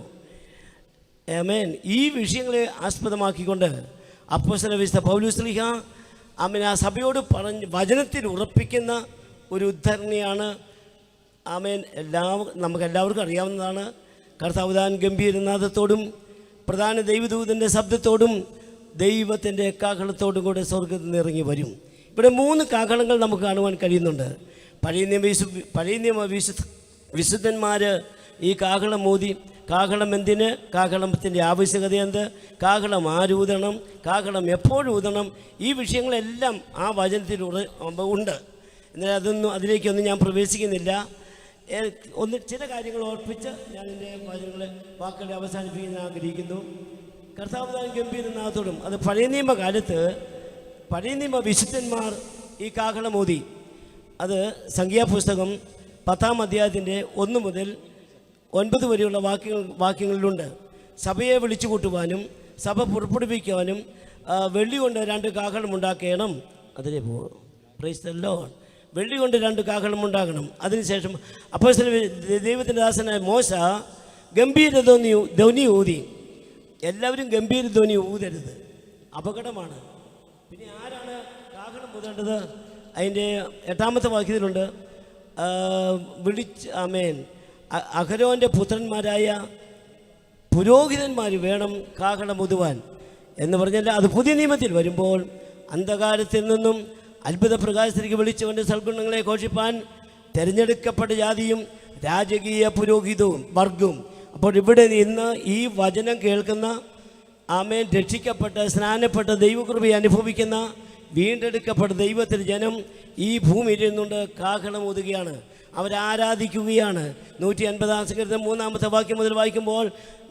ആമേൻ. ഈ വിഷയങ്ങളെ ആസ്പദമാക്കിക്കൊണ്ട് അപ്പോസ്തലനായ വിശുദ്ധ പൗലോസ് ശ്ലീഹ ആ സഭയോട് പറഞ്ഞ് വചനത്തിൽ ഉറപ്പിക്കുന്ന ഒരു ഉദ്ധരണിയാണ്. ആമേൻ. നമുക്കെല്ലാവർക്കും അറിയാവുന്നതാണ്. കർത്താവ് താൻ ഗംഭീരനാദത്തോടും പ്രധാന ദൈവദൂതൻ്റെ ശബ്ദത്തോടും ദൈവത്തിൻ്റെ കാഹളത്തോടും കൂടെ സ്വർഗത്തിൽ നിന്ന് ഇറങ്ങി വരും. ഇവിടെ 3 കാഹളങ്ങൾ നമുക്ക് കാണുവാൻ കഴിയുന്നുണ്ട്. പഴയ നിയമ വിശുദ്ധന്മാർ ഈ കാഹളം മോദി, കാഹളം എന്തിന്, കാഹളത്തിൻ്റെ ആവശ്യകത എന്ത്, കാഹളം ആരൂതണം, കാഹളം എപ്പോഴൂതണം, ഈ വിഷയങ്ങളെല്ലാം ആ വചനത്തിൽ ഉണ്ട്. എന്നാൽ അതിലേക്കൊന്നും ഞാൻ പ്രവേശിക്കുന്നില്ല. ചില കാര്യങ്ങൾ ഓർപ്പിച്ച് ഞാൻ എൻ്റെ വാക്കുകളെ അവസാനിപ്പിക്കാൻ ആഗ്രഹിക്കുന്നു. കർത്താവ് താൻ ഗംഭീരനാഥത്തോടും, അത് പഴയ നിയമകാലത്ത് പഴയ നിയമ വിശുദ്ധന്മാർ ഈ കാഹളം ഓതി. അത് സംഖ്യാപുസ്തകം 10-ാം അധ്യായത്തിൻ്റെ 1 മുതൽ 9 വരെയുള്ള വാക്യങ്ങളിലുണ്ട്. സഭയെ വിളിച്ചു കൂട്ടുവാനും സഭ പുറപ്പെടുവിക്കുവാനും വെള്ളി കൊണ്ട് 2 കാഹളം ഉണ്ടാക്കണം. അതിലെ പ്രൈസ് ദി ലോർഡ്. വെള്ളി കൊണ്ട് 2 കാഹളം ഉണ്ടാകണം. അതിനുശേഷം അപ്പോസ്തലൻ ദൈവത്തിൻ്റെ ദാസനായ മോശ ഗംഭീര ധ്വനി ഊതി. എല്ലാവരും ഗംഭീര ധ്വനി ഊതരുത്, അപകടമാണ്. പിന്നെ ആരാണ് കാഹളം ഊതേണ്ടത്? അതിൻ്റെ 8-ാമത്തെ വാക്യത്തിലുണ്ട്, ആമേൻ, അഹരോൻ്റെ പുത്രന്മാരായ പുരോഹിതന്മാർ വേണം കാഹളം ഊതുവാൻ എന്ന് പറഞ്ഞാൽ അത് പുതിയ നിയമത്തിൽ വരുമ്പോൾ അന്ധകാരത്തിൽ നിന്നും അത്ഭുത പ്രകാശത്തിലേക്ക് വിളിച്ചുകൊണ്ട് സൽഗുണങ്ങളെ ഘോഷിപ്പാൻ തിരഞ്ഞെടുക്കപ്പെട്ട ജാതിയും രാജകീയ പുരോഹിതവും വർഗവും. അപ്പോൾ ഇവിടെ നിന്ന് ഈ വചനം കേൾക്കുന്ന ആമേൻ രക്ഷിക്കപ്പെട്ട സ്നാനപ്പെട്ട ദൈവകൃപയെ അനുഭവിക്കുന്ന വീണ്ടെടുക്കപ്പെട്ട ദൈവത്തിൻ്റെ ജനം ഈ ഭൂമിയിൽ നിന്നുകൊണ്ട് കാഹളം ഊതുകയാണ്, അവരാരാധിക്കുകയാണ്. 150-ാം സങ്കീർത്തനം 3-ാമത്തെ വാക്യം മുതൽ വായിക്കുമ്പോൾ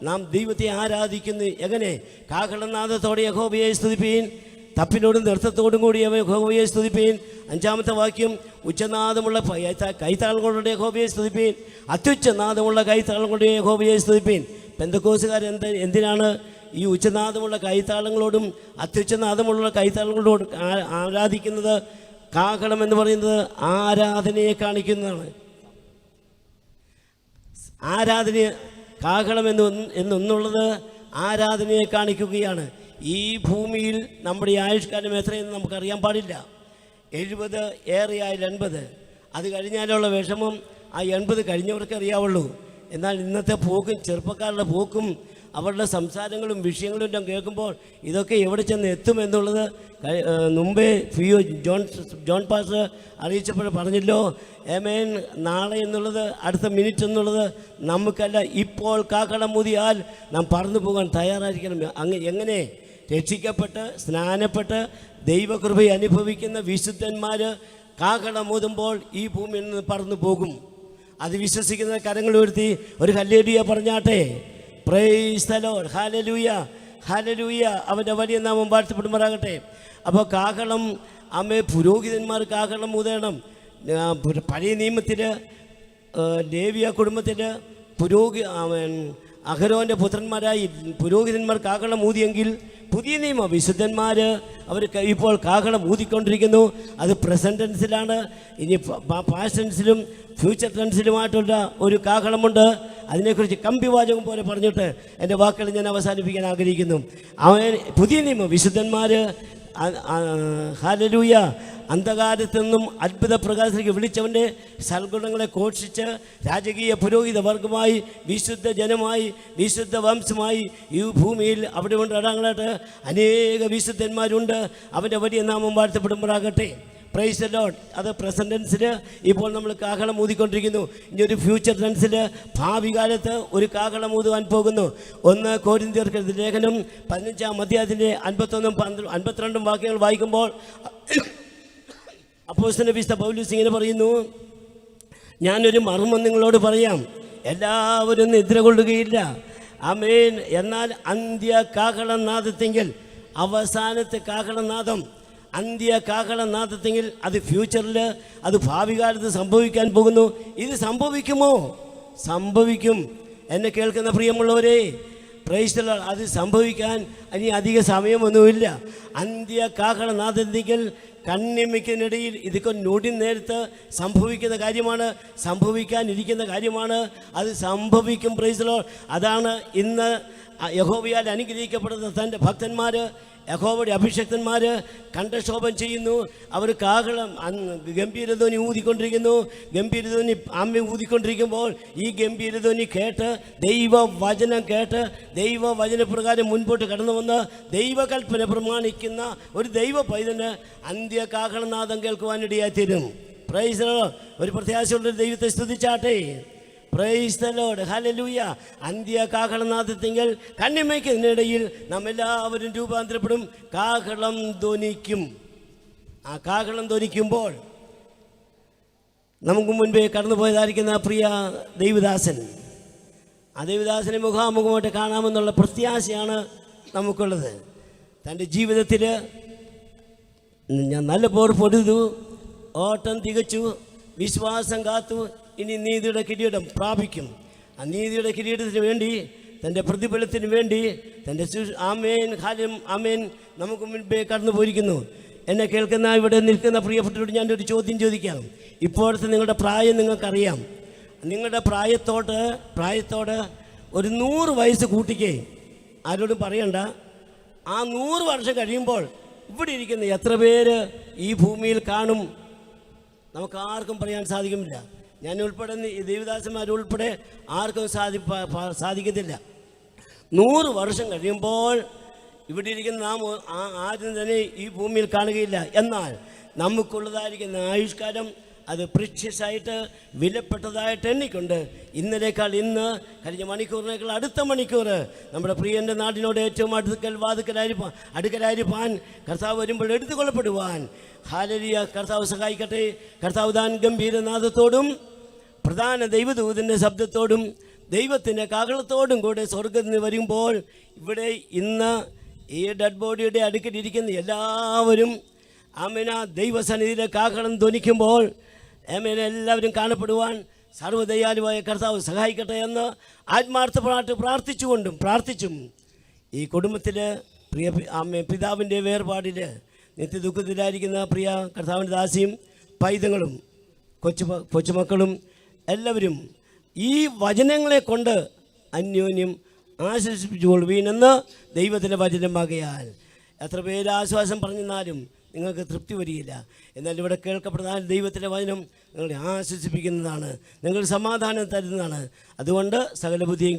നാം ദൈവത്തെ ആരാധിക്കുന്നു. എങ്ങനെ? കാഹളനാദത്തോടെ യഹോവയെ സ്തുതിപ്പീൻ, തപ്പിനോടും നൃത്തത്തോടും കൂടി യഹോവയെ സ്തുതിപ്പീൻ. 5-ാമത്തെ വാക്യം, ഉച്ചനാദമുള്ള കൈത്താളങ്ങളുടെ യഹോവയെ സ്തുതിപ്പീൻ, അത്യുച്ചനാദമുള്ള കൈത്താളങ്ങളുടെ യഹോവയെ സ്തുതിപ്പീൻ. പെന്തക്കോസുകാർ എന്തിനാണ് ഈ ഉച്ചനാദമുള്ള കൈത്താളങ്ങളോടും അത്യുച്ചനാദമുള്ള കൈത്താളങ്ങളോടും ആരാധിക്കുന്നത്? കാഹളം എന്ന് പറയുന്നത് ആരാധനയെ കാണിക്കുന്നതാണ്. കാഹളം എന്നുള്ളത് ആരാധനയെ കാണിക്കുകയാണ്. ഈ ഭൂമിയിൽ നമ്മുടെ ആയുഷ്കാലം എത്രയെന്ന് നമുക്കറിയാൻ പാടില്ല. 70 ഏറെയായാൽ 80. അത് കഴിഞ്ഞാലുള്ള വിഷമം ആ 80 കഴിഞ്ഞവർക്ക് അറിയാവുള്ളൂ. എന്നാൽ ഇന്നത്തെ പോക്കും ചെറുപ്പക്കാരുടെ പോക്കും അവരുടെ സംസാരങ്ങളും വിഷയങ്ങളും എല്ലാം കേൾക്കുമ്പോൾ ഇതൊക്കെ എവിടെ ചെന്ന് എത്തുമെന്നുള്ളത് മുമ്പേ ജോൺ പാസ്റ്റർ അറിയിച്ചപ്പോൾ പറഞ്ഞല്ലോ. ആമേൻ. നാളെ എന്നുള്ളത്, അടുത്ത മിനിറ്റ് എന്നുള്ളത് നമുക്കല്ല. ഇപ്പോൾ കാഹളം ഊതിയാൽ നാം പറന്നു പോകാൻ തയ്യാറായിരിക്കണം. എങ്ങനെ? രക്ഷിക്കപ്പെട്ട് സ്നാനപ്പെട്ട് ദൈവകൃപയെ അനുഭവിക്കുന്ന വിശുദ്ധന്മാർ കാഹളം ഊതുമ്പോൾ ഈ ഭൂമിയിൽ നിന്ന് പറന്നു പോകും. അത് വിശ്വസിക്കുന്ന കരങ്ങൾ ഉയർത്തി ഒരു ഹല്ലേലൂയ പറഞ്ഞാട്ടെ. Price the Lord. Hallelujah, hallelujah. അവൻ്റെ വലിയ നാമം വാഴ്ത്തപ്പെടുമാറാകട്ടെ. അപ്പോൾ കാഹളം പുരോഹിതന്മാർ കാഹളം ഊതണം. പഴയ നിയമത്തിൽ ലേവിയ കുടുംബത്തിൽ അഹരോൻ്റെ പുത്രന്മാരായി പുരോഹിതന്മാർ കാഹളം ഊതിയെങ്കിൽ പുതിയ നിയമ വിശുദ്ധന്മാർ അവർ ഇപ്പോൾ കാഹളം ഊതിക്കൊണ്ടിരിക്കുന്നു. അത് പ്രസൻറ്റ് ടെൻസിലാണ്. ഇനി പാസ്റ്റ് ടെൻസിലും ഫ്യൂച്ചർ ടെൻസിലുമായിട്ടുള്ള ഒരു കാഹളമുണ്ട്. അതിനെക്കുറിച്ച് കമ്പിവാചകം പോലെ പറഞ്ഞിട്ട് എൻ്റെ വാക്കുകൾ ഞാൻ അവസാനിപ്പിക്കാൻ ആഗ്രഹിക്കുന്നു. പുതിയ നിയമ വിശുദ്ധന്മാർ ഹല്ലേലൂയ അന്ധകാരത്തു നിന്നും അത്ഭുത പ്രകാശത്തിലേക്ക് വിളിച്ചവൻ്റെ സൽഗുണങ്ങളെ ഘോഷിച്ച് രാജകീയ പുരോഹിത വർഗമായി വിശുദ്ധ ജനമായി വിശുദ്ധ വംശമായി ഈ ഭൂമിയിൽ അവിടെ കൊണ്ട് അടങ്ങളായിട്ട് അനേക വിശുദ്ധന്മാരുണ്ട്. അവൻ്റെ വലിയ നാമം വാഴ്ത്തപ്പെടുമ്പോഴാകട്ടെ. Praise the Lord. അത് പ്രസൻറ്റ് ടെൻസിൽ ഇപ്പോൾ നമ്മൾ കാഹളം ഊതിക്കൊണ്ടിരിക്കുന്നു. ഇനി ഒരു ഫ്യൂച്ചർ ടെൻസിൽ ഭാവി കാലത്ത് ഒരു കാഹളം ഊതുവാൻ പോകുന്നു. 1 കൊരിന്ത്യർക്ക് ലേഖനം 15-ാം അധ്യായത്തിൻ്റെ 51-52 വാക്യങ്ങൾ വായിക്കുമ്പോൾ അപ്പോസ്തലനായ വിശുദ്ധ പൗലോസ് ഇങ്ങനെ പറയുന്നു, ഞാനൊരു മർമ്മം നിങ്ങളോട് പറയാം, എല്ലാവരും നിദ്ര കൊള്ളുകയില്ല. ആമേൻ. എന്നാൽ അന്ത്യ കാഹളനാദത്തെങ്കിൽ, അവസാനത്തെ കാഹളനാദം, അന്ത്യ കാഹളനാദത്തെങ്കിൽ അത് ഫ്യൂച്ചറിൽ, അത് ഭാവി കാലത്ത് സംഭവിക്കാൻ പോകുന്നു. ഇത് സംഭവിക്കുമോ? സംഭവിക്കും. എന്നെ കേൾക്കുന്ന പ്രിയമുള്ളവരെ, പ്രൈസ് ദി ലോർഡ്. അത് സംഭവിക്കാൻ ഇനി അധിക സമയമൊന്നുമില്ല. അന്ത്യ കാഹളനാദത്തെങ്കിൽ കണ്ണിമയ്ക്കിനിടയിൽ ഇതൊക്കെ നൊടി നേരത്ത് സംഭവിക്കുന്ന കാര്യമാണ്, സംഭവിക്കാനിരിക്കുന്ന കാര്യമാണ്. അത് സംഭവിക്കും. Price the Lord. അതാണ് ഇന്ന് യഹോവയാൽ അനുഗ്രഹിക്കപ്പെടുന്ന തൻ്റെ ഭക്തന്മാർ, യഹോവയുടെ അഭിഷക്തന്മാർ കണ്ഠക്ഷോഭം ചെയ്യുന്നു. അവർ കാഹളം ഗംഭീരധ്വനി ഊതിക്കൊണ്ടിരിക്കുന്നു. ഗംഭീരധ്വനി ഊതിക്കൊണ്ടിരിക്കുമ്പോൾ ഈ ഗംഭീരധ്വനി കേട്ട്, ദൈവവചനം കേട്ട്, ദൈവവചനപ്രകാരം മുൻപോട്ട് കടന്നു വന്ന് ദൈവകൽപ്പന പ്രമാണിക്കുന്ന ഒരു ദൈവ പൈതന് അന്ത്യ കാഹളനാദം കേൾക്കുവാനിടയായിത്തീരും. Praise the Lord. ഒരു പ്രത്യാശയുള്ളൊരു ദൈവത്തെ സ്തുതിച്ചാട്ടെ. Praise the Lord. ഹല്ലേലൂയ. അന്ത്യ കാഹളനാദത്തെങ്കിൽ കണ്ണിമയ്ക്കിനിടയിൽ നാം എല്ലാവരും രൂപാന്തരപ്പെടും. കാഹളം ധ്വനിക്കും. ആ കാഹളം ധ്വനിക്കുമ്പോൾ നമുക്ക് മുൻപേ കടന്നുപോയതായിരിക്കുന്ന പ്രിയ ദൈവദാസൻ, ആ ദൈവദാസനെ മുഖാമുഖമായിട്ട് കാണാമെന്നുള്ള പ്രത്യാശയാണ് നമുക്കുള്ളത്. തൻ്റെ ജീവിതത്തിൽ ഞാൻ നല്ല പോർ പൊരുതു, ഓട്ടം തികച്ചു, വിശ്വാസം കാത്തു, ഇനി നീതിയുടെ കിരീടം പ്രാപിക്കും. ആ നീതിയുടെ കിരീടത്തിന് വേണ്ടി, തൻ്റെ പ്രതിഫലത്തിന് വേണ്ടി, തൻ്റെ ആമേൻ ഹാലും ആമേൻ നമുക്ക് മുൻപേ കടന്നു പോയിരിക്കുന്നു. എന്നെ കേൾക്കുന്ന ഇവിടെ നിൽക്കുന്ന പ്രിയപ്പെട്ടവരോട് ഞാനൊരു ചോദ്യം ചോദിക്കാം. ഇപ്പോഴത്തെ നിങ്ങളുടെ പ്രായം നിങ്ങൾക്കറിയാം. നിങ്ങളുടെ പ്രായത്തോട് ഒരു 100 വയസ്സ് കൂട്ടിക്കേ, ആരോടും പറയണ്ട. ആ 100 വർഷം കഴിയുമ്പോൾ ഇവിടെ ഇരിക്കുന്ന എത്ര പേര് ഈ ഭൂമിയിൽ കാണും? നമുക്ക് ആർക്കും പറയാൻ സാധിക്കുന്നില്ല. ഞാൻ ഉൾപ്പെടെ ദേവദാസന്മാരുൾപ്പെടെ ആർക്കും സാധിക്കത്തില്ല. 100 വർഷം കഴിയുമ്പോൾ ഇവിടെ ഇരിക്കുന്ന നാം ആരും തന്നെ ഈ ഭൂമിയിൽ കാണുകയില്ല. എന്നാൽ നമുക്കുള്ളതായിരിക്കുന്ന ആയുഷ്കാലം അത് പ്രീഷ്യസായിട്ട് വിലപ്പെട്ടതായിട്ട് എണ്ണിക്കൊണ്ട് ഇന്നലേക്കാൾ ഇന്ന്, കഴിഞ്ഞ മണിക്കൂറിനേക്കാൾ അടുത്ത മണിക്കൂർ നമ്മുടെ പ്രിയൻ്റെ നാടിനോട് ഏറ്റവും അടുക്കലായിരിക്കാൻ കർത്താവ് വരുമ്പോൾ എടുത്തുകൊള്ളപ്പെടുവാൻ ഹല്ലേലൂയ കർത്താവ് സഹായിക്കട്ടെ. കർത്താവ് താൻ ഗംഭീരനാദത്തോടും പ്രധാന ദൈവദൂതൻ്റെ ശബ്ദത്തോടും ദൈവത്തിൻ്റെ കാഹളത്തോടും കൂടെ സ്വർഗ്ഗത്തിൽ നിന്ന് വരുമ്പോൾ ഇവിടെ ഇന്ന് ഈ ഡെഡ് ബോഡിയുടെ അടുക്കലിരിക്കുന്ന എല്ലാവരും ആമേൻ ദൈവസന്നിധിയിലെ കാഹളം ധ്വനിക്കുമ്പോൾ ആമേൻ എല്ലാവരും കാണപ്പെടുവാൻ സർവ്വദയാലുവായ കർത്താവ് സഹായിക്കട്ടെ എന്ന് ആത്മാർത്ഥമായിട്ട് പ്രാർത്ഥിച്ചും ഈ കുടുംബത്തിൽ പ്രിയ പിതാവിൻ്റെ വേർപാടിൽ നിത്യദുഃഖത്തിലായിരിക്കുന്ന പ്രിയ കർത്താവിൻ്റെ ദാസിയും പൈതങ്ങളും കൊച്ചുമക്കളും എല്ലാവരും ഈ വചനങ്ങളെ കൊണ്ട് അന്യോന്യം ആശ്വസിപ്പിച്ചുകൊള്ളുവീനെന്ന് ദൈവത്തിൻ്റെ വചനമാകയാൽ എത്ര പേര് ആശ്വാസം പറഞ്ഞെന്നാലും നിങ്ങൾക്ക് തൃപ്തി വരികയില്ല. എന്നാൽ ഇവിടെ കേൾക്കപ്പെടുന്ന ദൈവത്തിൻ്റെ വചനം നിങ്ങളെ ആശ്വസിപ്പിക്കുന്നതാണ്, നിങ്ങൾ സമാധാനം തരുന്നതാണ്. അതുകൊണ്ട് സകല ബുദ്ധിയും